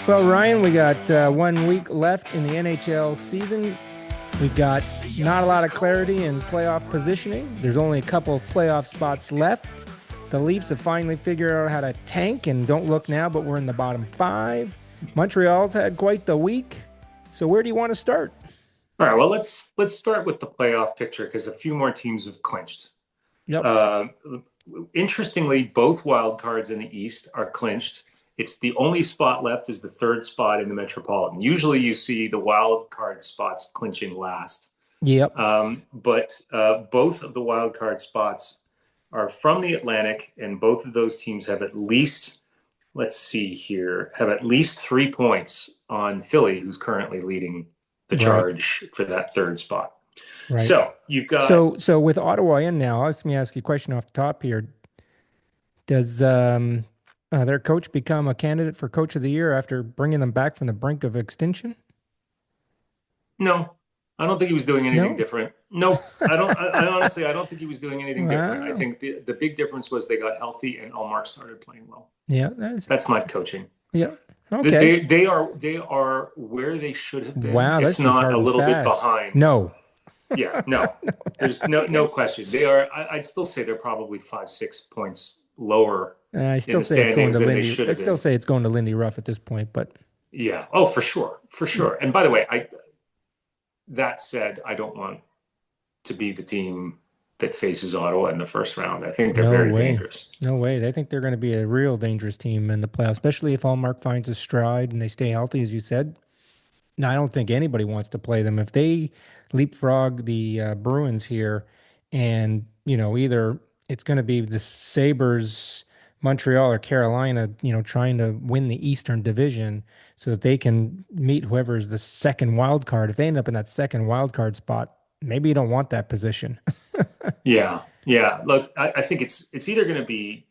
Well, Ryan, we got 1 week left in the NHL season. We've got not a lot of clarity in playoff positioning. There's only a couple of playoff spots left. The Leafs have finally figured out how to tank, and don't look now, but we're in the bottom five. Montreal's had quite the week. So where do you want to start? All right, well, let's start with the playoff picture because a few more teams have clinched. Yep. Uh, Interestingly, both wild cards in the East are clinched. It's the only spot left is the third spot in the Metropolitan. Usually, you see the wild card spots clinching last, Yep. but both of the wild card spots are from the Atlantic, and both of those teams have at least, let's see here, have at least 3 points on Philly, who's currently leading the Right. charge for that third spot. Right. So you've got So with Ottawa in now, let me ask you a question off the top here. Does their coach become a candidate for Coach of the Year after bringing them back from the brink of extinction? no, I don't think he was doing anything No. different. No, I honestly, I don't think he was doing anything different. I Wow. think the big difference was they got healthy and Allmark started playing well. Yeah. That's not coaching. Yeah. They, Okay. they they are they are where they should have been, Wow, if that's just not hard a and little bit fast. behind. No. Yeah, no, there's no Okay. question. They are. I'd still say they're probably 5, 6 points lower I in still the say it's going standings to than they Lindy. should I have still been. say it's going to Lindy Ruff at this point, but Yeah. Oh, for sure, for yeah. sure. And by the way, that said, I don't want to be the team that faces Ottawa in the first round. I think they're No very way. dangerous. No way. They think they're going to be a real dangerous team in the playoffs, especially if Allmark finds his stride and they stay healthy, as you said. No, I don't think anybody wants to play them. If they leapfrog the Bruins here, and either it's going to be the Sabres, Montreal, or Carolina, trying to win the Eastern Division so that they can meet whoever's the second wild card. If they end up in that second wild card spot, maybe you don't want that position. Yeah, yeah. Look, I think it's either going to be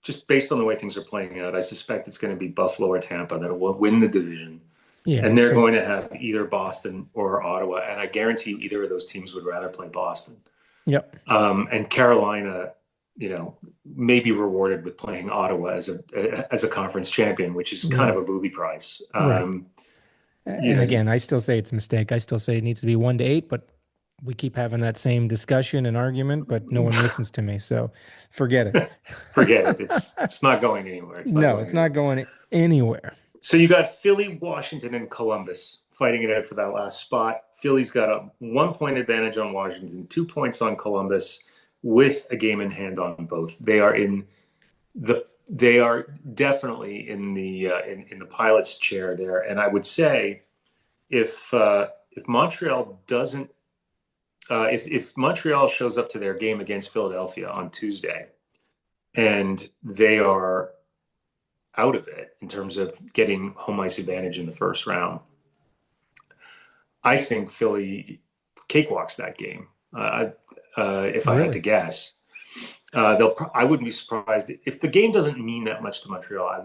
just based on the way things are playing out. I suspect it's going to be Buffalo or Tampa that will win the division, Yeah. and they're going to have either Boston or Ottawa. And I guarantee you, either of those teams would rather play Boston. Yep. And Carolina, may be rewarded with playing Ottawa as a conference champion, which is kind Yeah. of a booby prize. Right. You And know, again, I still say it's a mistake. I still say it needs to be 1-8, but we keep having that same discussion and argument, but no one listens to me. So forget it. forget it. It's not going anywhere. It's not No, going it's not anywhere. going anywhere. So you got Philly, Washington, and Columbus fighting it out for that last spot. Philly's got a 1 point advantage on Washington, 2 points on Columbus, with a game in hand on both. They are definitely in the pilot's chair there. And I would say if Montreal doesn't if Montreal shows up to their game against Philadelphia on Tuesday and they are out of it in terms of getting home ice advantage in the first round, I think Philly cakewalks that game. If I had Really? to guess, I wouldn't be surprised if the game doesn't mean that much to Montreal. I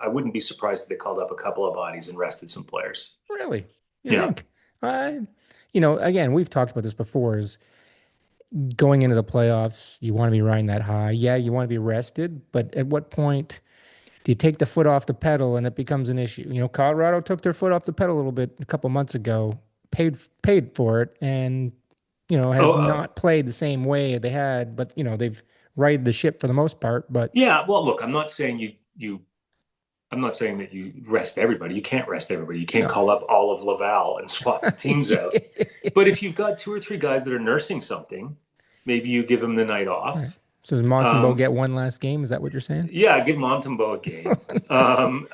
wouldn't be surprised if they called up a couple of bodies and rested some players. Really? You Yeah. think? Again, we've talked about this before, is going into the playoffs, you want to be riding that high. Yeah, you want to be rested, but at what point do you take the foot off the pedal and it becomes an issue? Colorado took their foot off the pedal a little bit a couple months ago, paid for it, and Oh, has not played the same way they had, but they've righted the ship for the most part. But yeah. Well, look, I'm not saying you. I'm not saying that you rest everybody. You can't rest everybody. You can't no. call up all of Laval and swap the teams out. But if you've got two or three guys that are nursing something, maybe you give them the night Right. off. So does Montembeau Um, get one last game? Is that what you're saying? yeah, give Montembeau a game. One last game. Um,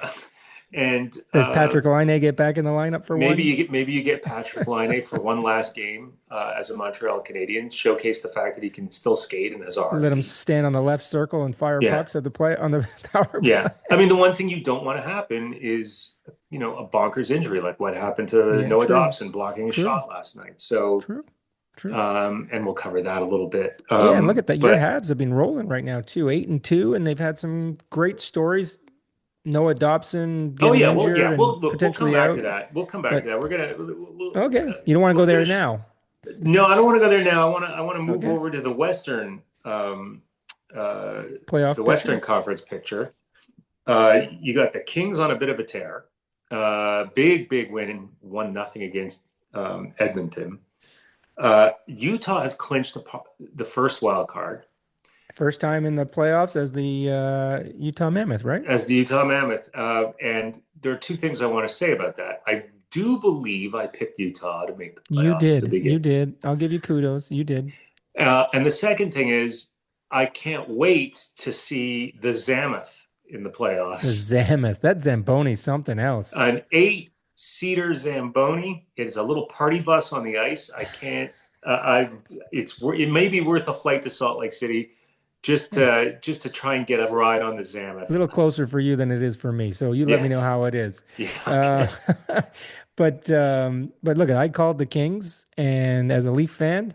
and Does Patrick Laine get back in the lineup for maybe one? you get Patrick Laine for one last game as a Montreal Canadian, showcase the fact that he can still skate and has a Let him heartbeat. stand on the left circle and fire Yeah, pucks at the play on the power yeah. play. I mean, the one thing you don't want to happen is a bonkers injury like what happened to Yeah, Noah true, Dobson blocking a true, shot last night. So, true, true. and we'll cover that a little bit. Yeah, and look at that. Your But Habs have been rolling right now too, 8-2, and they've had some great stories. Noah Dobson oh getting yeah, well injured yeah, and we'll look, we'll come potentially back to out. that. We'll come back to But that. We'll, okay, you don't want to we'll go there finish. now. No, I don't want to go there now. I want to move Okay, over to uh, playoff the Western picture. Conference picture. You got the Kings on a bit of a tear. Big win and 1-0 against Edmonton. Utah has clinched the first wild card First time in the playoffs as the Utah Mammoth, right? as the Utah Mammoth. And there are two things I want to say about that. I do believe I picked Utah to make the You playoffs to did. begin. You did. I'll give you kudos. You did. And the second thing is, I can't wait to see the Zammoth in the The playoffs. Zammoth. That Zamboni's something else. An 8-seater Zamboni. It is a little party bus on the ice. I can't. It may be worth a flight to Salt Lake City Yeah. just to try and get a ride on the A Zammoth. little closer for you than it is for me. So you let me know Yes. how it is. Yeah. Uh, Okay. but look, I called the Kings, and as a Leaf fan,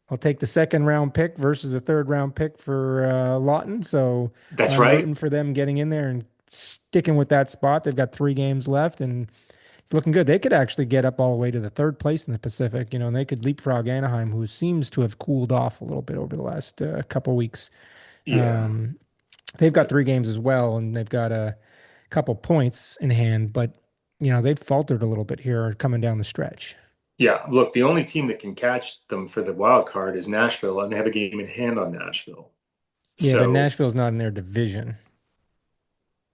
I'll take the second round pick versus a third round pick for Lawton. So That's I'm right. rooting for them getting in there and sticking with that spot. They've got 3 games left, and it's looking good. They could actually get up all the way to the third place in the Pacific, and they could leapfrog Anaheim, who seems to have cooled off a little bit over the last couple weeks. Yeah. Um, they've got 3 games as well, and they've got a couple points in hand, but they've faltered a little bit here coming down the stretch. Yeah. Look, the only team that can catch them for the wild card is Nashville, and they have a game in hand on Nashville. Yeah, but So Nashville's not in their division.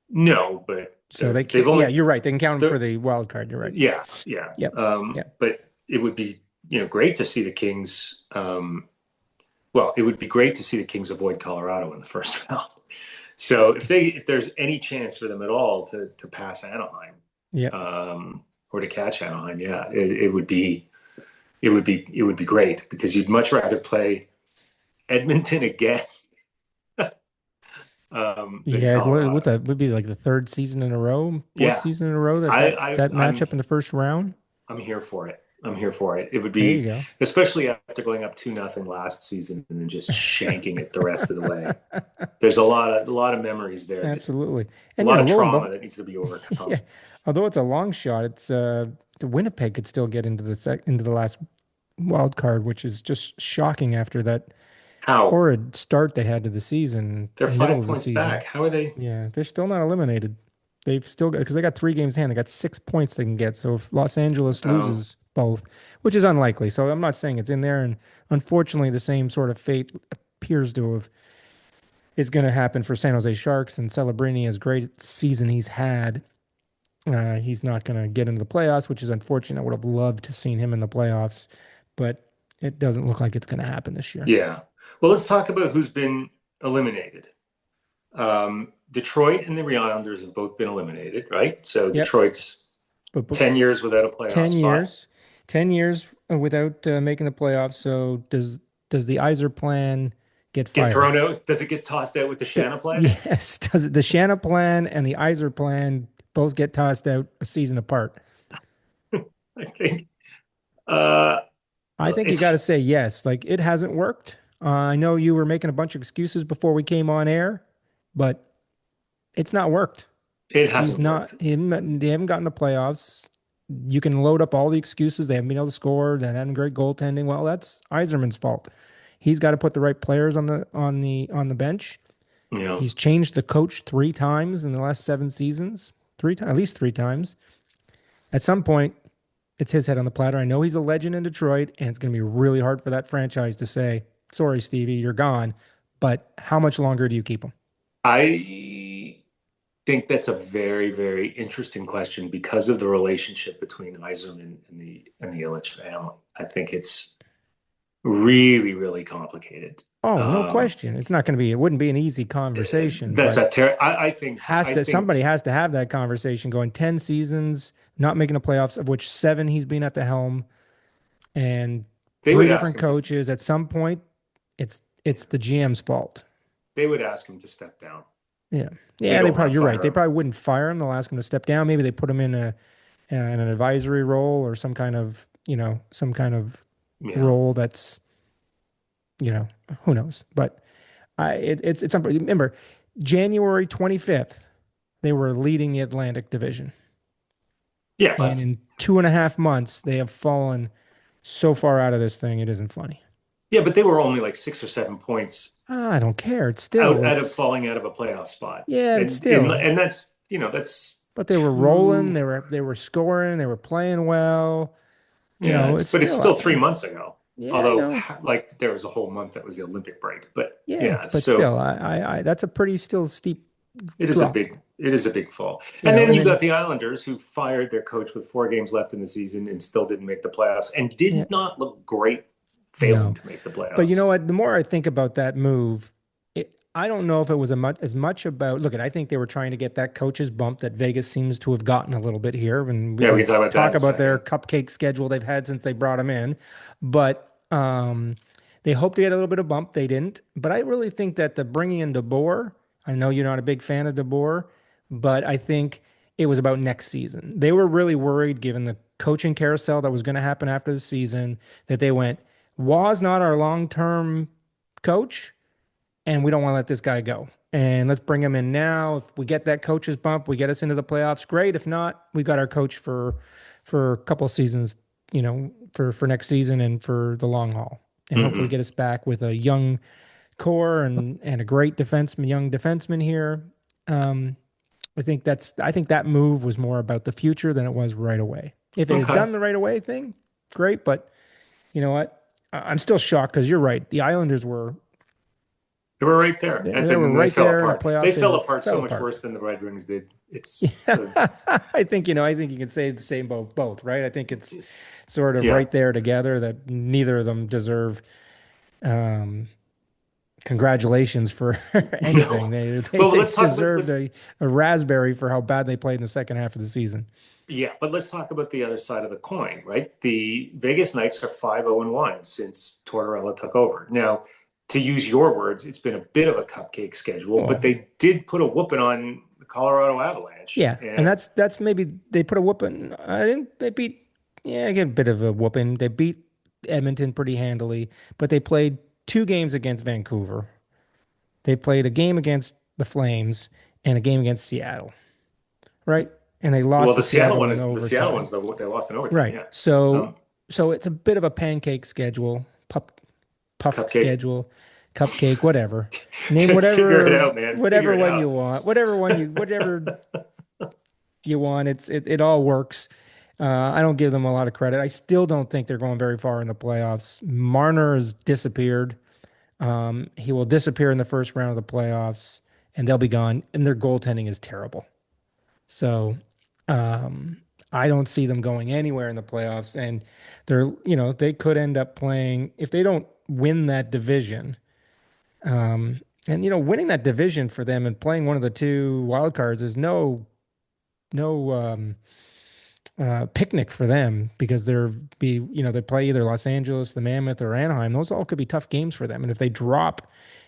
no, but So they they've can't, yeah, only you're right. They can count them for they're the wild card. You're right. yeah, yeah. Yep. Yep. But it would be, great to see the Kings. Well, it would be great to see the Kings avoid Colorado in the first round. So if there's any chance for them at all to pass Anaheim, Yep. or to catch Anaheim, yeah, it would be great because you'd much rather play Edmonton again than Yeah. What's Colorado. that? Would be like the third season in a row, fourth Yeah, season in a row that I, that I that I'm matchup in the first round. I'm here for it. I'm here for it. It would There you be, go. especially after going up 2-0 last season and then just shanking it the rest of the way. There's a lot of memories there, Absolutely. a And lot of lo and trauma behold, that needs to be yeah. overcome. Although it's a long shot, it's the Winnipeg could still get into the last wild card, which is just shocking after that How? horrid start they had to the season, They're middle five of the points back. season. How are they? Yeah, they're still not eliminated. They've still got because they got 3 games in hand. They got 6 points they can get. So if Los Angeles Oh, loses both, which is unlikely, so I'm not saying it's in there. And unfortunately, the same sort of fate appears to have is going to happen for San Jose Sharks and Celebrini. As great season he's had, he's not going to get into the playoffs, which is unfortunate. I would have loved to seen him in the playoffs, but it doesn't look like it's going to happen this year. yeah. Well, let's talk about who's been eliminated. Detroit and the Islanders have both been eliminated, right? So Yep. Detroit's But 10 years without a playoff 10 spot. years, 10 years without making the playoffs. So does the Yzer plan get Get fired? thrown out? Does it get tossed out with the Shanna plan? Yes. Does the Shanna plan and the Yzer plan both get tossed out a season apart? I think uh, I think you it's got to say yes. Like it hasn't worked. I know you were making a bunch of excuses before we came on air, but it's not worked. it He's hasn't not. worked. They haven't gotten the playoffs. You can load up all the excuses. They haven't been able to score. They haven't great goaltending. Well, that's Yzerman's fault. He's got to put the right players on the bench. You know, He's changed the coach 3 times in the last 7 seasons. 3 times, at least 3 times. At some point, it's his head on the platter. I know he's a legend in Detroit, and it's going to be really hard for that franchise to say, "Sorry, Stevie, you're gone." But how much longer do you keep him? I think that's a very, very interesting question because of the relationship between Yzerman and the Illich family. I think it's really, really complicated. Oh, no Um, question. It's not going to be. It wouldn't be an easy conversation, that's but a ter- has I to think somebody has to have that conversation. Going 10 seasons, not making the playoffs, of which 7 he's been at the helm, and they three would ask different him to coaches. At some point, it's the GM's fault. they would ask him to step down. Yeah, They yeah. They don't want probably. to You're right. fire They him. probably wouldn't fire him. They'll ask him to step down. Maybe they put him in an advisory role or some kind of Yeah. role that's who knows. But it's remember January 25th they were leading the Atlantic Division, Yeah, and but in 2.5 months they have fallen so far out of this thing it isn't funny. they were only like 6 or 7 points I don't care. It's out still out of it's falling out of a playoff spot. yeah, it's And still and that's But they were rolling, they were scoring, they were playing well. Yeah, It's but it's still, still 3 months ago. yeah, I Although, know. like, there was a whole month that was the Olympic break. But Yeah, yeah, but so still, that's a pretty still steep drop, it is a big fall. And then And you then, got the Islanders who fired their coach with 4 games left in the season and still didn't make the playoffs and yeah, did not look great failing no. to make the But you playoffs. know what? The more I think about that move, I don't know if it was as much about. Look, I think they were trying to get that coach's bump that Vegas seems to have gotten a little bit here, and we Yeah, we can can talk about that talk in a about their second. cupcake schedule they've had since they brought him in. But they hoped to get a little bit of bump. They didn't. But I really think that the bringing in DeBoer. I know you're not a big fan of DeBoer, but I think it was about next season. They were really worried, given the coaching carousel that was going to happen after the season, that they went, was not our long-term coach, and we don't want to let this guy go. And let's bring him in now. If we get that coach's bump, we get us into the playoffs. Great. If not, we got our coach for a couple of seasons, for next season and for the long haul, and hopefully Hmm. get us back with a young core and a great young defenseman here. Um, I think that move was more about the future than it was right away. If it had Okay. done the right away thing, great. But you know what? I'm still shocked because you're right. The Islanders were They were right there, and they were then they right fell there in the apart. They playoffs. They fell were apart fell so much apart. worse than the Red Wings did. It's Yeah, I think you can say the same about both, right? I think it's sort of yeah. right there together that neither of them deserve um, congratulations for anything. No. They Well, let's talk about deserved let's a raspberry for how bad they played in the second half of the season. yeah, but let's talk about the other side of the coin, right? The Vegas Knights are 5-0-1 since Tortorella took over. Now, to use your words, it's been a bit of a cupcake schedule, but Oh, they did put a whooping on the Colorado Avalanche. yeah, and And that's maybe they put a whooping. I didn't. They beat. Yeah, get a bit of a whooping. They beat Edmonton pretty handily, but they played 2 games against Vancouver. They played a game against the Flames and a game against Seattle, right? And they well, lost to the Seattle Seattle one in is the Seattle one's overtime. they lost in overtime, Right. yeah. So Um, so it's a bit of a pancake schedule, puff Cupcake. schedule, cupcake, whatever. Name Figure it out, man. Figure whatever it one you out. want. Whatever you want. It all works. I don't give them a lot of credit. I still don't think they're going very far in the playoffs. Marner has disappeared. He will disappear in the first round of the playoffs, and they'll be gone. And their goaltending is terrible. So um, I don't see them going anywhere in the playoffs. And they could end up playing if they don't win that division. And winning that division for them and playing one of the two wild cards is no picnic for them because they play either Los Angeles, the Mammoth, or Anaheim. Those all could be tough games for them. And if they drop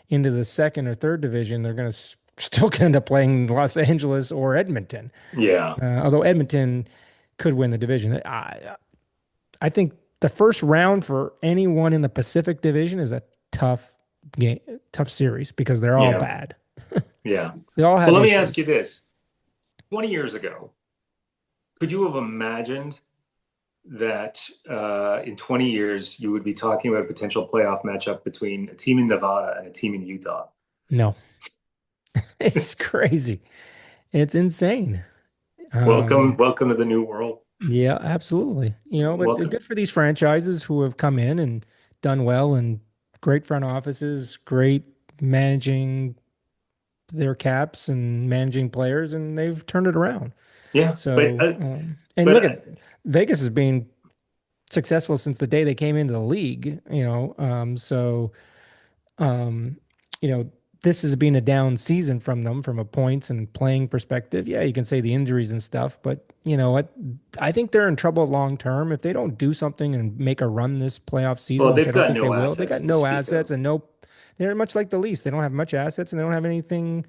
into the second or third division, they're going to still end up playing Los Angeles or Edmonton. Yeah. Although Edmonton could win the division, I think the first round for anyone in the Pacific Division is a tough game, tough series because they're all Yeah. bad. Yeah. They all Well, have let me ask you issues. this. 20 years ago, could you have imagined that in 20 years you would be talking about a potential playoff matchup between a team in Nevada and a team in Utah? No, it's crazy. It's insane. Welcome, Um, welcome to the new world. yeah, absolutely. But Welcome. good for these franchises who have come in and done well and great front offices, great managing their caps and managing players, and they've turned it around. Yeah, So, and but look at Vegas has been successful since the day they came into the league, so, um, you know, this has been a down season from them from a points and playing perspective. Yeah, you can say the injuries and stuff, but you know what? I think they're in trouble long term if they don't do something and make a run this playoff season, well, which they've I don't got think they no will. They assets got to no speak assets of. and no. They're much like the Leafs. They don't have much assets and they don't have anything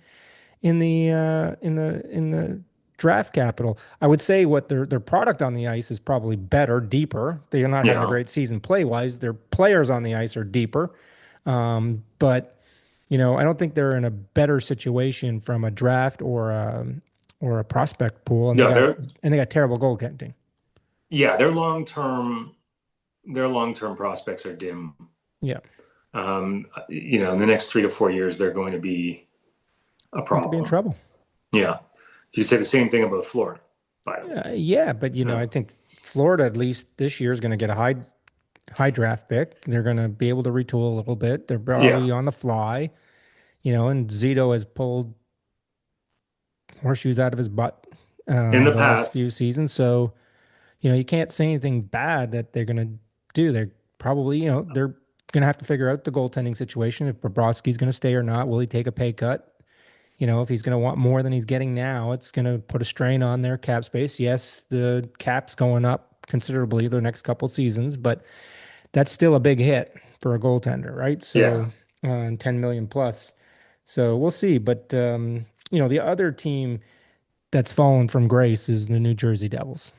in the draft capital. I would say what their product on the ice is probably better, deeper. They are not having a Yeah. great season play wise. Their players on the ice are deeper, but I don't think they're in a better situation from a draft or a prospect pool, and they No, got they're and they got terrible goaltending. yeah, their long-term prospects are dim. Yeah, In the next 3 to 4 years, they're going to be a they could be in problem. trouble. Yeah. You say the same thing about Florida, by the way. Yeah, but Yeah. I think Florida at least this year is going to get a high draft pick. They're going to be able to retool a little bit. They're Yeah. probably on the fly, and Zito has pulled horseshoes out of his butt In the the last few past, seasons. So, you can't say anything bad that they're going to do. They're probably, they're going to have to figure out the goaltending situation. If Bobrovsky's going to stay or not, will he take a pay cut? If he's going to want more than he's getting now, it's going to put a strain on their cap space. Yes, the cap's going up considerably the next couple seasons, but that's still a big hit for a goaltender, right? yeah. So, 10 million plus. So we'll see. But, the other team that's fallen from grace is the New Jersey Devils.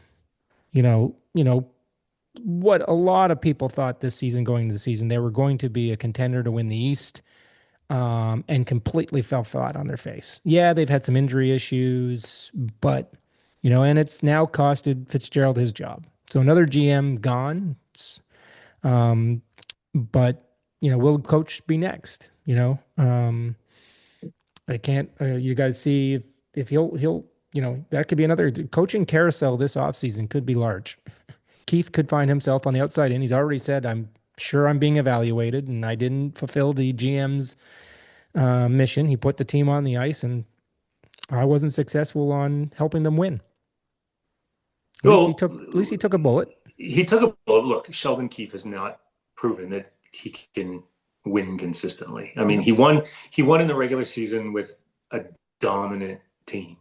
What a lot of people thought this season going into the season, they were going to be a contender to win the East, and completely fell flat on their face. Yeah, they've had some injury issues, but, and it's now costed Fitzgerald his job. So another GM gone. Um, but, will coach be next? I can't, you got to see if he'll, that could be another coaching carousel this offseason could be large. Keith could find himself on the outside in. He's already said, I'm sure I'm being evaluated and I didn't fulfill the GM's mission. He put the team on the ice and I wasn't successful on helping them win. Well, At least he took a bullet. he took a well, look. Sheldon Keefe has not proven that he can win consistently. I mean, No. he won in the regular season with a dominant team,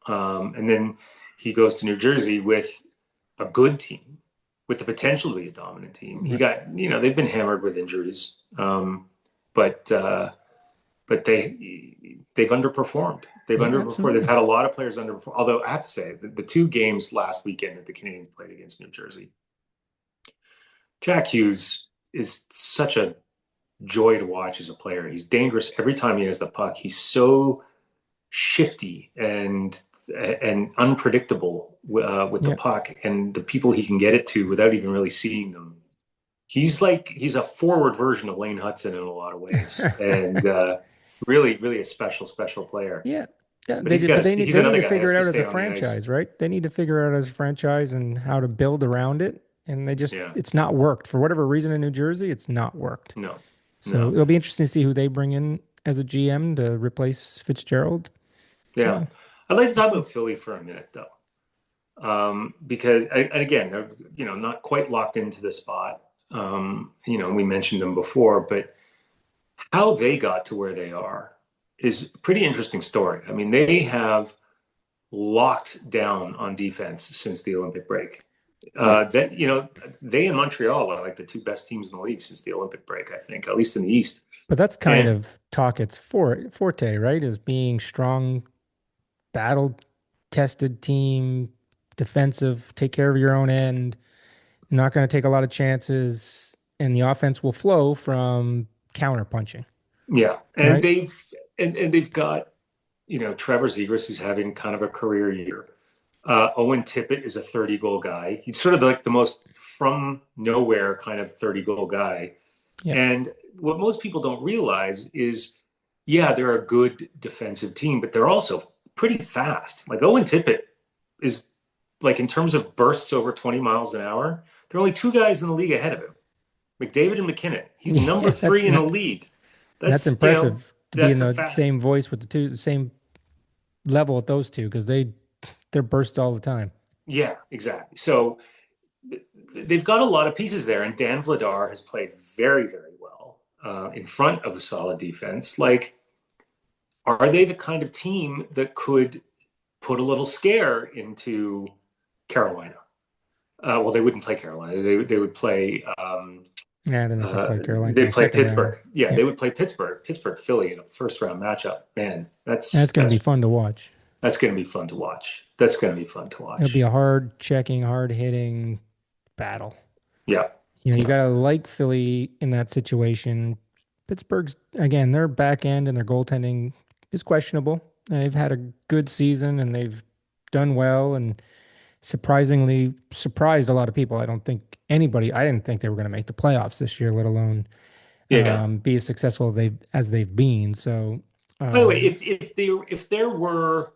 and then he goes to New Jersey with a good team, with the potential to be a dominant team. He Right. got they've been hammered with injuries, but they've underperformed. They've Yeah, underperformed. They've absolutely. had a lot of players underperform. Although I have to say, the two games last weekend that the Canadiens played against New Jersey, Jack Hughes is such a joy to watch as a player. He's dangerous every time he has the puck. He's so shifty and unpredictable with the Yeah. puck and the people he can get it to without even really seeing them. He's a forward version of Lane Hudson in a lot of ways, and really, really a special player. Yeah. Yeah, But they did, but he's they need another to guy that figure has it to out as stay a on the ice. franchise, right? They need to figure it out as a franchise and how to build around it. And Yeah, it's not worked for whatever reason in New Jersey. It's not worked. no, So no, it'll be interesting to see who they bring in as a GM to replace Fitzgerald. yeah. So I'd like to talk about Philly for a minute though, because and again, they're not quite locked into the spot. We mentioned them before, but how they got to where they are is a pretty interesting story. I mean, they have locked down on defense since the Olympic break. yeah, That they and Montreal are like the two best teams in the league since the Olympic break. I think, at least in the East. but that's kind And of Talkett's forte, right? Is being strong, battle tested team, defensive, take care of your own end, not going to take a lot of chances, and the offense will flow from counter punching, yeah, and right? they've got Trevor Zegras, who's having kind of a career year. Owen Tippett is a 30-goal guy. He's sort of like the most from nowhere kind of 30-goal guy. Yeah. And what most people don't realize is, yeah, they're a good defensive team, but they're also pretty fast. Like Owen Tippett is like in terms of bursts over 20 miles an hour, there are only two guys in the league ahead of him, McDavid and McKinnon. He's number Yeah, three in the league. that's That's impressive to be in that's a the fact. same voice with the same level with those two because they're burst all the time. Yeah, exactly. So they've got a lot of pieces there, and Dan Vladar has played very, very well in front of a solid defense. Like, are they the kind of team that could put a little scare into Carolina? Well, they wouldn't play Carolina. They would play Yeah, they're not going to play Carolina till they the play second round. Pittsburgh. Yeah, Yeah, they would play Pittsburgh, Philly in a first round matchup. Man, that's going to be fun to watch. that's going to be fun to watch. That's going to be fun to It'll be watch. a hard checking, hard hitting battle. Yeah, You yeah, got to like Philly in that situation. Pittsburgh's, again, their back end and their goaltending is questionable. They've had a good season and they've done well and surprisingly surprised a lot of people. I didn't think they were going to make the playoffs this year, let alone yeah. be as successful as they've, been. So, By the way, um, if there were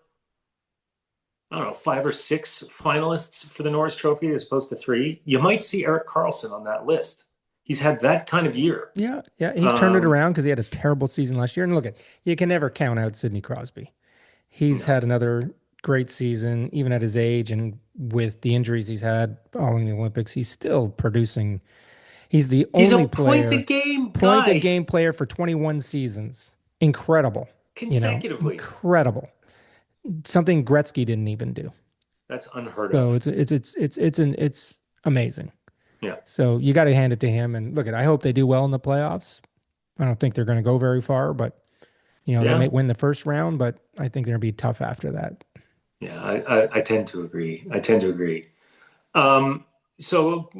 I don't know, 5 or 6 finalists for the Norris Trophy as opposed to 3. You might see Erik Karlsson on that list. He's had that kind of year. Yeah, yeah, he's turned it Um, around because he had a terrible season last year. And look at, you can never count out Sidney Crosby. He's no, had another great season, even at his age, and with the injuries he's had following the Olympics, he's still producing. He's the he's a only point a player, game point a guy game player for 21 seasons. Incredible, consecutively. incredible. Something Gretzky didn't even do. That's unheard So of. it's amazing. Yeah. So you got to hand it to him. And look at, I hope they do well in the playoffs. I don't think they're going to go very far, but they Yeah. may win the first round, but I think they're going to be tough after that. Yeah. I tend to agree. I tend to agree. So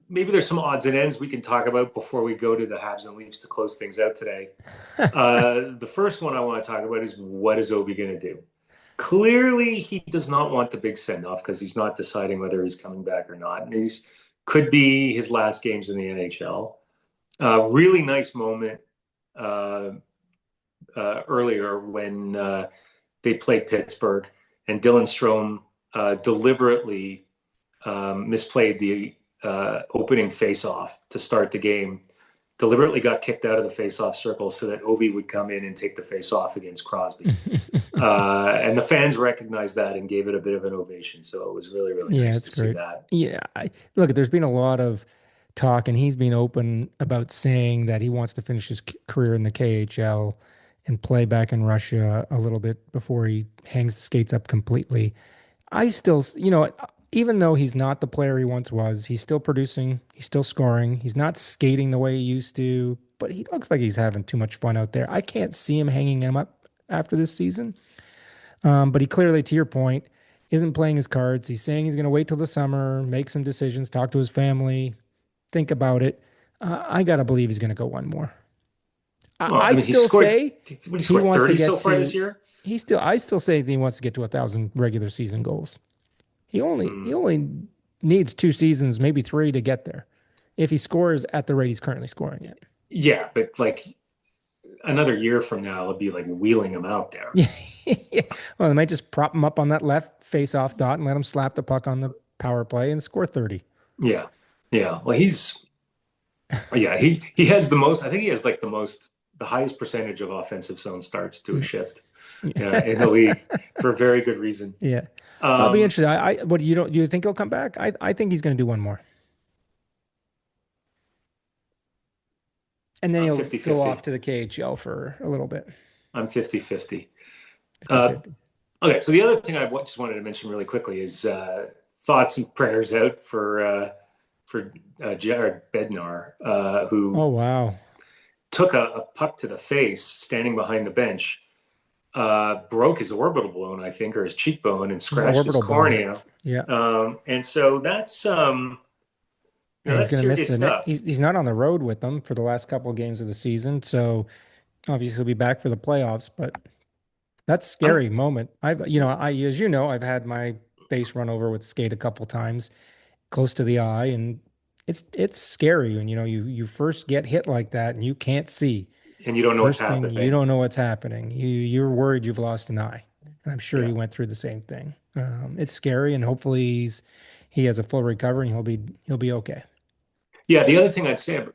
maybe there's some odds and ends we can talk about before we go to the Habs and Leafs to close things out today. The first one I want to talk about is, what is Ovi going to do? Clearly, he does not want the big send off because he's not deciding whether he's coming back or not. And he's could be his last games in the NHL. Really nice moment uh, earlier when they played Pittsburgh and Dylan Strome deliberately misplayed the opening face-off to start the game, deliberately got kicked out of the face-off circle so that Ovi would come in and take the face-off against Crosby. And the fans recognized that and gave it a bit of an ovation. So it was really, really Yeah, nice it's to see great. that. Yeah, look, there's been a lot of talk, and he's been open about saying that he wants to finish his career in the KHL and play back in Russia a little bit before he hangs the skates up completely. I still, even though he's not the player he once was, he's still producing, he's still scoring, he's not skating the way he used to, but he looks like he's having too much fun out there. I can't see him hanging him up after this season. But he clearly, to your point, isn't playing his cards. He's saying he's going to wait till the summer, make some decisions, talk to his family, think about it. I got to believe he's going to go one more. I, Well, I I mean, still say he he scored wants to 30 so get far this to, year. I still say he wants to get to 1,000 regular season goals. He Hmm. only needs 2 seasons, maybe 3 to get there. If he scores at the rate he's currently scoring it. Yeah, but like another year from now, it'll be like wheeling him out there. Yeah. Well, they might just prop him up on that left face-off dot and let him slap the puck on the power play and score 30. Yeah. Yeah. Well, he has the most, I think he has like the highest percentage of offensive zone starts to a shift in the league for a very good reason. Yeah. I'll be Um, interested. What do you think he'll come back? I think he's going to do one more. And then I'm he'll go 50-50. off to the KHL for a little bit. I'm 50-50. Uh, 50-50. okay. So the other thing I just wanted to mention really quickly is thoughts and prayers out for Jared Bednar, who Oh, wow. took a puck to the face standing behind the bench, broke his orbital bone, I think, or his cheekbone, and Yeah, scratched his orbital bone. cornea. Yeah. And so that's And he's that's going to miss serious the next. stuff. He's not on the road with them for the last couple of games of the season. So obviously he'll be back for the playoffs, but that's a I'm scary moment. As I've had my base run over with skate a couple times close to the eye, and it's scary when you first get hit like that and you can't see. and you don't know what's First thing, you happening. don't know what's happening. You're worried you've lost an eye, and I'm sure he Yeah. went through the same thing. It's scary, and hopefully he has a full recovery and he'll be okay. Yeah. The other thing I'd say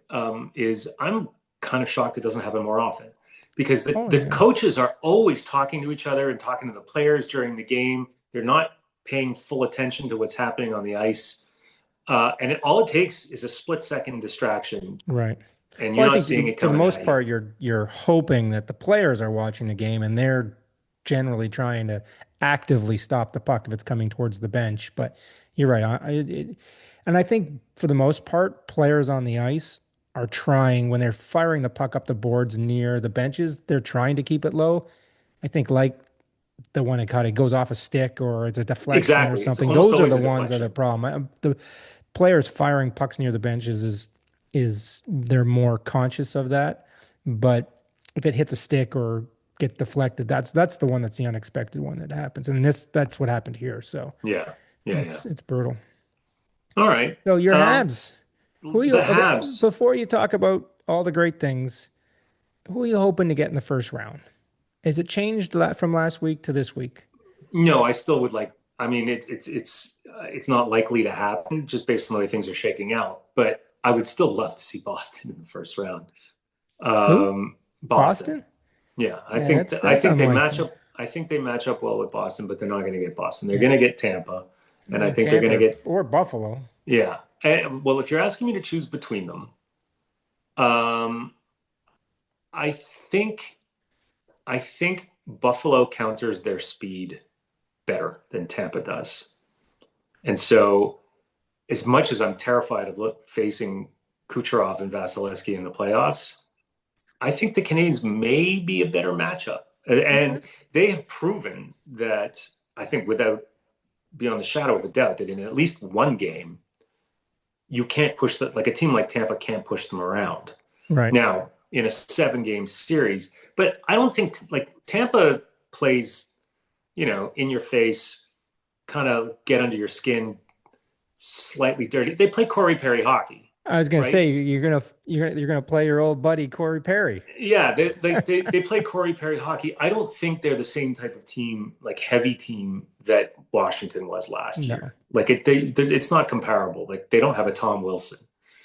is I'm kind of shocked it doesn't happen more often because Oh the yeah, coaches are always talking to each other and talking to the players during the game. They're not paying full attention to what's happening on the ice. And all it takes is a split-second distraction, right. and you're Well, I not think seeing it for the coming most at you. part, you're hoping that the players are watching the game and they're generally trying to actively stop the puck if it's coming towards the bench. But you're right. And I think for the most part, players on the ice are trying when they're firing the puck up the boards near the benches. They're trying to keep it low. I think like the one it caught, it goes off a stick or it's a deflection or Exactly. It's something. almost Those are always the a ones that are the deflection. problem. The players firing pucks near the benches is they're more conscious of that. But if it hits a stick or gets deflected, that's the one that's the unexpected one that happens. And that's what happened here. So Yeah. Yeah. Yeah. it's brutal. All right. So your Um, Habs, who are you the Habs. before you talk about all the great things, who are you hoping to get in the first round? Has it changed from last week to this week? No, I still would like. I mean, it's not likely to happen just based on the way things are shaking out. But I would still love to see Boston in the first round. Who? Boston. Boston? Yeah, Yeah, I that's think they match unlikely. up. I think they match up well with Boston, but they're not going to get Boston. They're Yeah, going to get Tampa, and I think they're going to Tampa get or Buffalo. yeah. Well, if you're asking me to choose between them, um, I think I think Buffalo counters their speed better than Tampa does, and so as much as I'm terrified of facing Kucherov and Vasilevsky in the playoffs, I think the Canadiens may be a better matchup. Okay. And they have proven that, I think, without beyond the shadow of a doubt, that in at least one game, you can't push them, like a team like Tampa can't push them around. Right. Now, in a 7 game series, but I don't think like Tampa plays, in your face, kind of get under your skin, slightly dirty. They play Corey Perry hockey, I was gonna right? say you're gonna play your old buddy Corey Perry. Yeah, they play Corey Perry hockey. I don't think they're the same type of team, like heavy team that Washington was last No. year. Like it's not comparable. Like they don't have a Tom Wilson.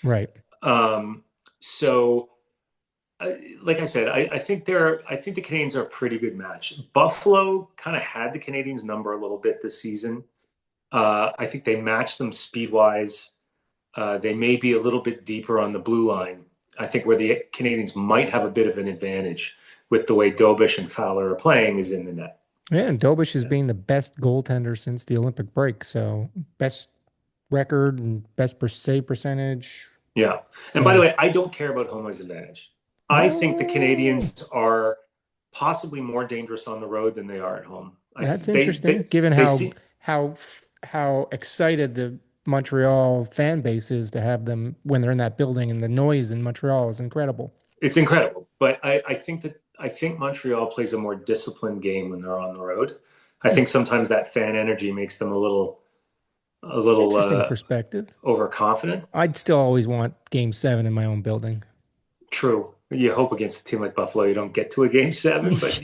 Right. Um, so, like I said, I think the Canadians are a pretty good match. Buffalo kind of had the Canadians number a little bit this season. I think they matched them speed wise. They may be a little bit deeper on the blue line. I think where the Canadians might have a bit of an advantage with the way Dobish and Fowler are playing is in the net. Yeah, and Dobish is being the best goaltender since the Olympic break. So best record and best save percentage. Yeah. And by the So, way, I don't care about home ice advantage. I think the oh, Canadians are possibly more dangerous on the road than they are at home. that's interesting, given They see how how excited the Montreal fan base is to have them when they're in that building, and the noise in Montreal is incredible. it's incredible, but I think Montreal plays a more disciplined game when they're on the road. I Hmm. think sometimes that fan energy makes them a little Interesting perspective. overconfident. I'd still always want Game 7 in my own building. True. You hope against a team like Buffalo you don't get to a game 7, but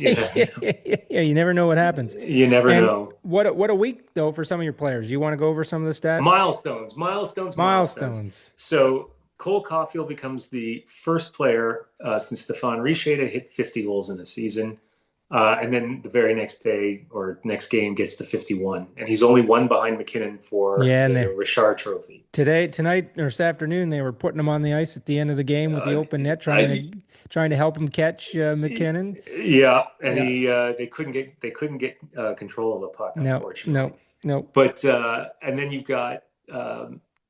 Yeah, you never know what happens. you never And know. what a week though for some of your players. You want to go over some of the stats? Milestones, milestones, milestones. Milestones. So Cole Caulfield becomes the first player since Stefan Richer to hit 50 goals in a season. And then the very next day or next game gets to 51. And he's only one behind McKinnon for Yeah, and the they Richard Trophy. tonight or this afternoon they were putting him on the ice at the end of the game with the Uh, open net, I, trying to help him catch McKinnon. yeah, and Yeah. they couldn't get control of the puck, No, unfortunately. no, no. But and then you've got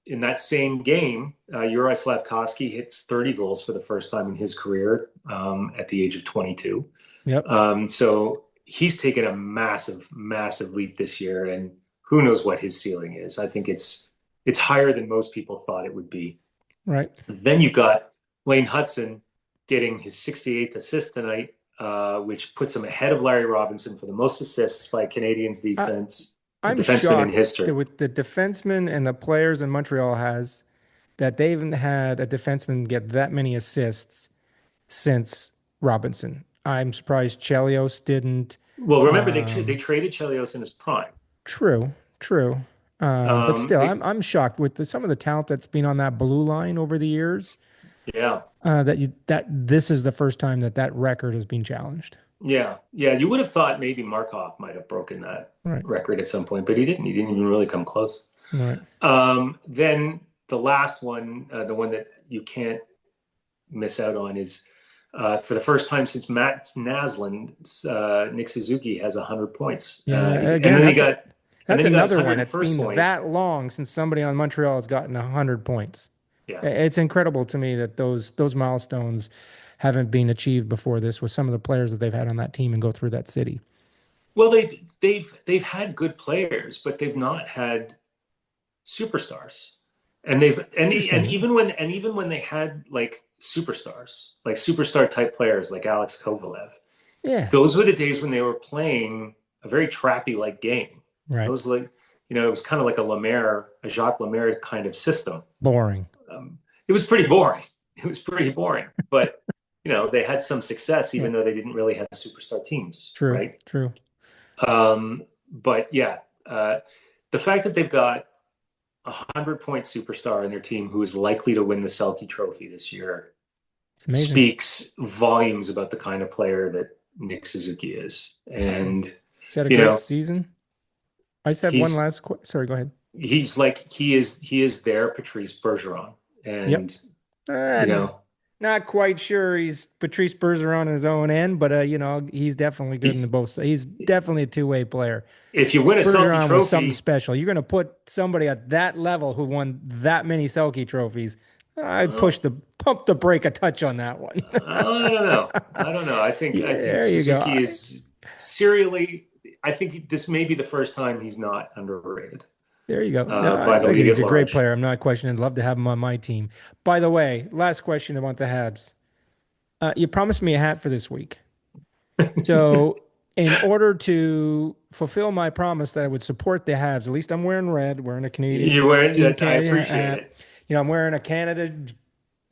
in that same game, Uri Slavkovsky hits 30 goals for the first time in his career at the age of 22. Yep. So he's taken a massive, massive leap this year, and who knows what his ceiling is. I think it's higher than most people thought it would be. Right. Then you've got Lane Hudson getting his 68th assist tonight, which puts him ahead of Larry Robinson for the most assists by Canadians I, I'm defenseman in shocked that history. with the defensemen and the players in Montreal has that they haven't had a defenseman get that many assists since Robinson. I'm surprised Chelios didn't. Well, remember they Um, traded Chelios in his prime. true, true. But still, They I'm shocked with some of the talent that's been on that blue line over the years. Yeah, That this is the first time that record has been challenged. yeah, yeah. You would have thought maybe Markov might have broken that Right, record at some point, but he didn't. He didn't even really come close. right. Then the last one, the one that you can't miss out on, is for the first time since Matt Naslund, Nick Suzuki has 100 points, Yeah. and Again, then he got and that's then he got his another one. It's 101st been point. that long since somebody on Montreal has gotten 100 points. Yeah. It's incredible to me that those milestones haven't been achieved before this with some of the players that they've had on that team and go through that city. Well, they've had good players, but they've not had superstars. And they've Interesting. and even when they had like superstars, like superstar type players like Alex Kovalev, Yeah. those were the days when they were playing a very trappy like game. Right. Those like it was kind of like a Jacques Lemaire kind of system. Boring. It was pretty boring. It was pretty boring, but they had some success Yeah. even though they didn't really have superstar teams, True. right? True. Um, but yeah, the fact that they've got 100-point superstar in their team who is likely to win the Selke Trophy this year It's amazing. speaks volumes about the kind of player that Nick Suzuki is. And He's had a you great know, season. I just have one he's last sorry, go ahead. he's like he is their Patrice Bergeron, Yep. and you Uh, know Not quite sure he's Patrice Bergeron on his own end, but he's definitely good in the both. He's definitely a two-way player. if you win a Selke Bergeron was something Trophy, special. You're going to put somebody at that level who won that many Selke trophies. I well, pump the brake a touch on that one. I don't know. I don't know. Yeah, I think there you go. Suzuki is serially. I think this may be the first time he's not underrated There you go. No, by the look, league he's at a great large. player. I'm not questioning. I'd love to have him on my team. By the way, last question about the Habs. You promised me a hat for this week. So, in order to fulfill my promise that I would support the Habs, at least I'm wearing red, wearing a Canadian You wear Team that. I Canada appreciate hat. it. I'm wearing a Canada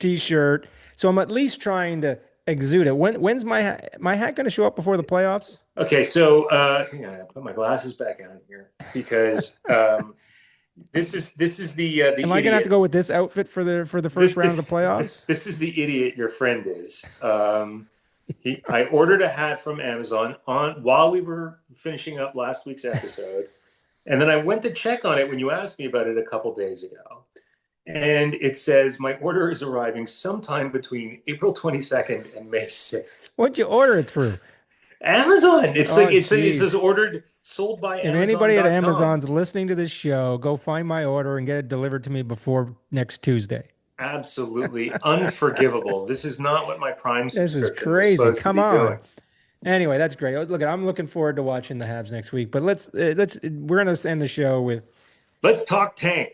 t-shirt. So I'm at least trying to exude it. When's my hat going to show up before the playoffs? Okay, so hang on, I put my glasses back on here because this is the Am I going to have to idiot. go with this outfit for the This first round this of the playoffs? this is the idiot your friend is. I ordered a hat from Amazon on while we were finishing up last week's episode, and then I went to check on it when you asked me about it a couple days ago, and it says my order is arriving sometime between April 22nd and May 6th. What'd you order it through? Amazon. It's like Oh, it says geez. ordered sold by If anybody at Amazon.com. Amazon's listening to this show, go find my order and get it delivered to me before next Tuesday. Absolutely unforgivable. This is not what my Prime This is subscription was crazy. supposed to Come be on. doing. Anyway, that's great. Look, I'm looking forward to watching the Habs next week. But we're gonna end the show with. Let's talk tank.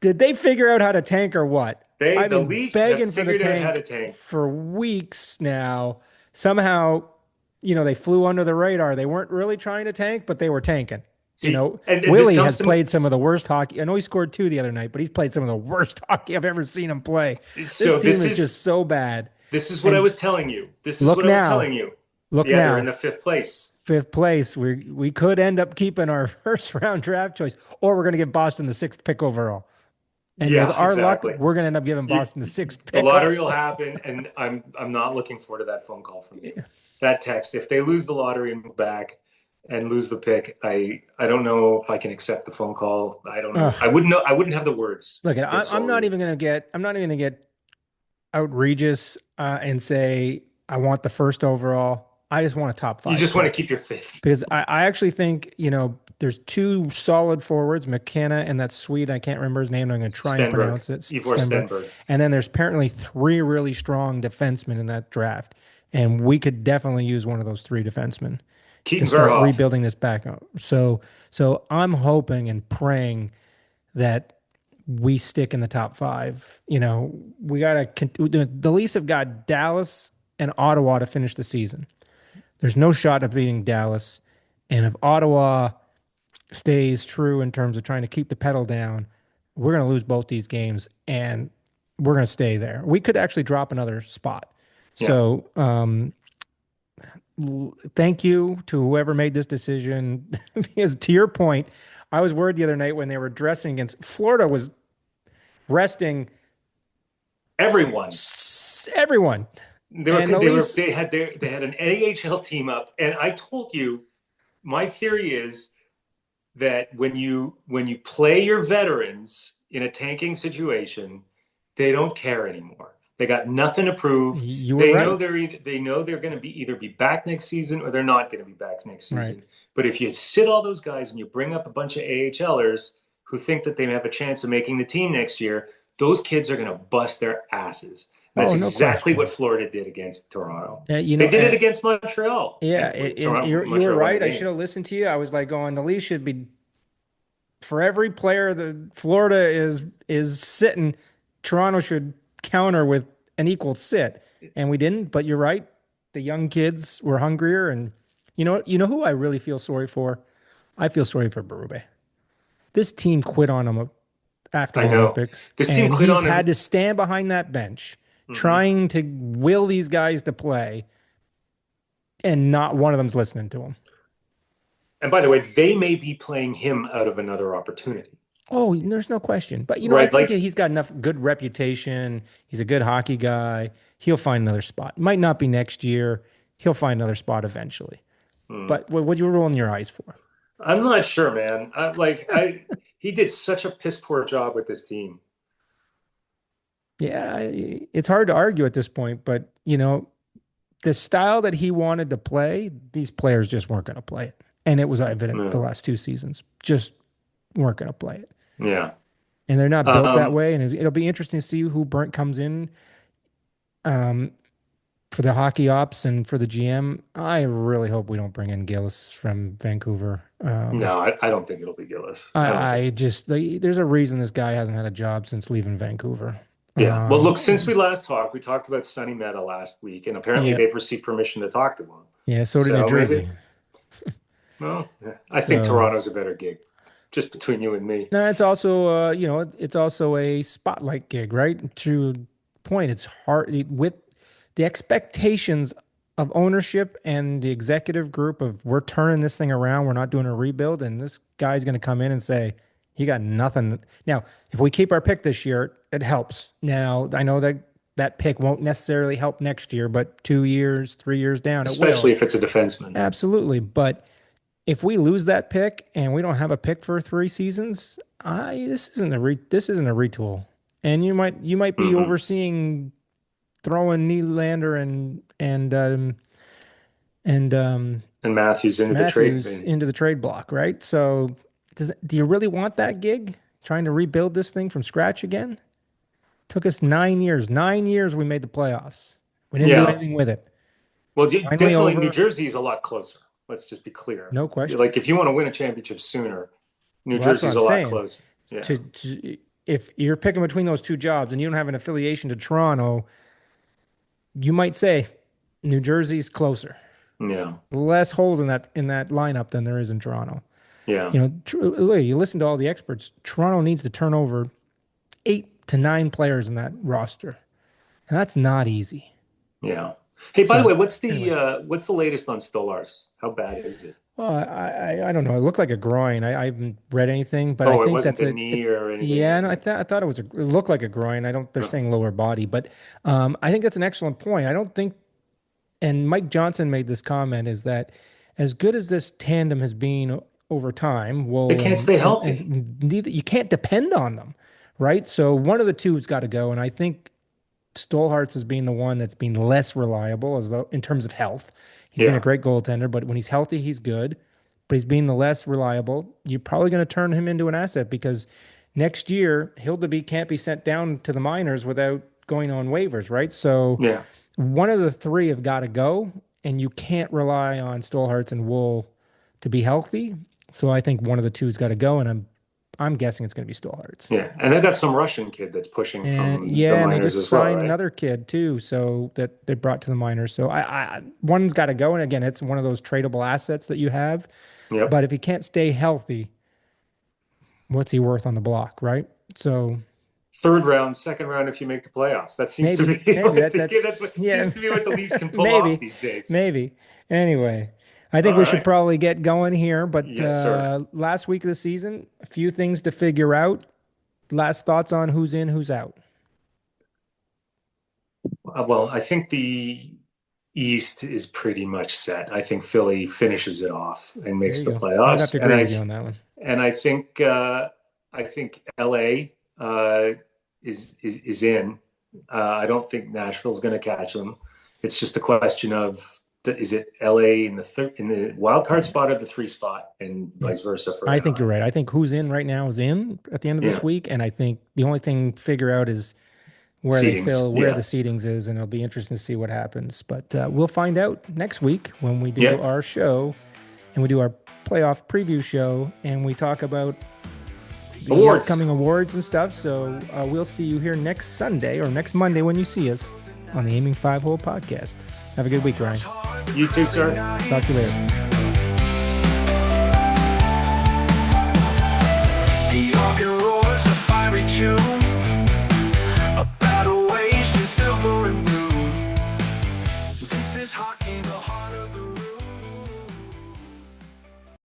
Did they figure out how to tank or what? I've The been Leafs have begging for the figured out how to tank tank. for weeks now. Somehow, they flew under the radar. They weren't really trying to tank, but they were tanking. See, and this Willie comes has to played some of the worst hockey. I know he scored two the other night, but he's played some of the worst hockey I've ever seen him play. This so team this is is just so bad. this is what I And was telling you. This is look what I was now, telling you. look Yeah, they're in now, the fifth place. fifth place. We could end up keeping our first round draft choice, or we're going to give Boston the sixth pick overall. And with Yeah, our luck, exactly. we're going to end up giving You, Boston the sixth the pick lottery will overall. happen, and I'm not looking forward to that phone call from you. That text. If they lose the lottery and move back and lose the pick, I don't know if I can accept the phone call. I don't know. Ugh. I wouldn't know. I wouldn't have the words Look, to I'm console not you. even going to get. I'm not even going to get outrageous and say I want the first overall. I just want a top You five just want to pick keep your fifth. because I actually think there's two solid forwards, McKenna and that Swede. I can't remember his name. I'm going to try and Stenberg, pronounce it. Ivor Stenberg. Stenberg. And then there's apparently three really strong defensemen in that draft, and we could definitely use one of those three defensemen to Keaton start Verhoff. rebuilding this back up. So I'm hoping and praying that we stick in the top five. We got to, the Leafs have got Dallas and Ottawa to finish the season. There's no shot of beating Dallas. And if Ottawa stays true in terms of trying to keep the pedal down, we're going to lose both these games and we're going to stay there. We could actually drop another spot. Yeah. So, thank you to whoever made this decision. Because to your point, I was worried the other night when they were dressing against Florida was resting Everyone. everyone. And the Leafs, They had an AHL team up, and I told you my theory is that when you play your veterans in a tanking situation, they don't care anymore. They got nothing to prove. you were They know right. they're going to be either be back next season or they're not going to be back next Right. season. But if you sit all those guys and you bring up a bunch of AHLers who think that they have a chance of making the team next year, those kids are going to bust their asses. And that's Oh, no exactly what question. Florida did against Toronto. Uh, you They know, did it uh, against Montreal, yeah, and Toronto, you were Montreal won the right. I should game. have listened to you. I was like going, the Leafs should be for every player that Florida is sitting, Toronto should counter with an equal sit. And we didn't, but you're right. The young kids were hungrier. And who I really feel sorry for? I feel sorry for Berube. This team quit on him after I the know. Olympics, This team and quit he's on had him. to stand behind that bench Mhm. trying to will these guys to play, and not one of them's listening to him. And by the way, they may be playing him out of another opportunity. Oh, there's no question. But I Right? think Like, he's got enough good reputation. He's a good hockey guy. He'll find another spot. Might not be next year. He'll find another spot eventually. But what are you rolling your eyes for? I'm not sure, man. He did such a piss poor job with this team. Yeah, it's hard to argue at this point, but the style that he wanted to play, these players just weren't going to play it. And it was evident the last 2 seasons. Just weren't going to play it. Yeah. And they're not built that way. And it'll be interesting to see who Brent comes in for the hockey ops and for the GM. I really hope we don't bring in Gillis from Vancouver. No, I don't think it'll be Gillis. There's a reason this guy hasn't had a job since leaving Vancouver. Yeah. Well, look, since we last talked, we talked about Sonny Meta last week, and apparently they've received permission to talk to him. Yeah, so did New Jersey. Well, I think Toronto's a better gig, just between you and me. No, it's also, it's also a spotlight gig, right? To point, it's hard with the expectations of ownership and the executive group of we're turning this thing around. We're not doing a rebuild, and this guy's going to come in and say he got nothing. Now, if we keep our pick this year, it helps. Now, I know that pick won't necessarily help next year, but 2 years, 3 years down, especially if it's a defenseman. Absolutely, but if we lose that pick and we don't have a pick for 3 seasons, this isn't a retool, and you might be overseeing throwing Nylander and Matthews into the trade block, right? So, do you really want that gig? Trying to rebuild this thing from scratch again? Took us 9 years. 9 years we made the playoffs. We didn't do anything with it. Well, definitely New Jersey is a lot closer. Let's just be clear. No question. Like, if you want to win a championship sooner, New Jersey's a lot closer. Yeah. If you're picking between those two jobs and you don't have an affiliation to Toronto, you might say New Jersey's closer. Yeah. Less holes in that lineup than there is in Toronto. Yeah. You listen to all the experts. Toronto needs to turn over 8 to 9 players in that roster, and that's not easy. Yeah. Hey, by the way, what's the latest on Stolarz? How bad is it? Well, I don't know. It looked like a groin. I haven't read anything, but I think it wasn't that's a knee or anything. Yeah, no, I thought it looked like a groin. They're saying lower body, but I think that's an excellent point. I don't think, and Mike Johnson made this comment, is that as good as this tandem has been over time, they can't stay healthy. You can't depend on them, right? So one of the two has got to go, and I think Stolhartz has been the one that's been less reliable in terms of health. He's been a great goaltender, but when he's healthy, he's good. But he's being the less reliable. You're probably going to turn him into an asset because next year, Hildeby can't be sent down to the minors without going on waivers, right? So one of the three have got to go, and you can't rely on Stolhartz and Wool to be healthy. So I think one of the two's got to go, and I'm guessing it's going to be Stolhartz. Yeah, and they've got some Russian kid that's pushing from the minors and they just signed right? another kid too, so that they brought to the minors. So one's got to go, and again, it's one of those tradable assets that you have. Yep. But if he can't stay healthy, what's he worth on the block, right? So third round, second round, if you make the playoffs, that seems to be seems to be what the Leafs can pull off these days. Maybe. Anyway, I think we should probably get going here, but yes, last week of the season, a few things to figure out. Last thoughts on who's in, who's out? Well, I think the East is pretty much set. I think Philly finishes it off and makes the playoffs. I'd have to agree with you on that one. And I think LA is in. I don't think Nashville's going to catch them. It's just a question of, is it LA in the wild card spot or the 3 spot, and vice versa? I think you're right. I think who's in right now is in at the end of this week, and I think the only thing to figure out is where the seedings is, and it'll be interesting to see what happens. But we'll find out next week when we do our show, and we do our playoff preview show, and we talk about the upcoming awards and stuff. So we'll see you here next Sunday or next Monday when you see us on the Aiming 5 Hole podcast. Have a good week, Ryan. You too, sir. Talk to you later.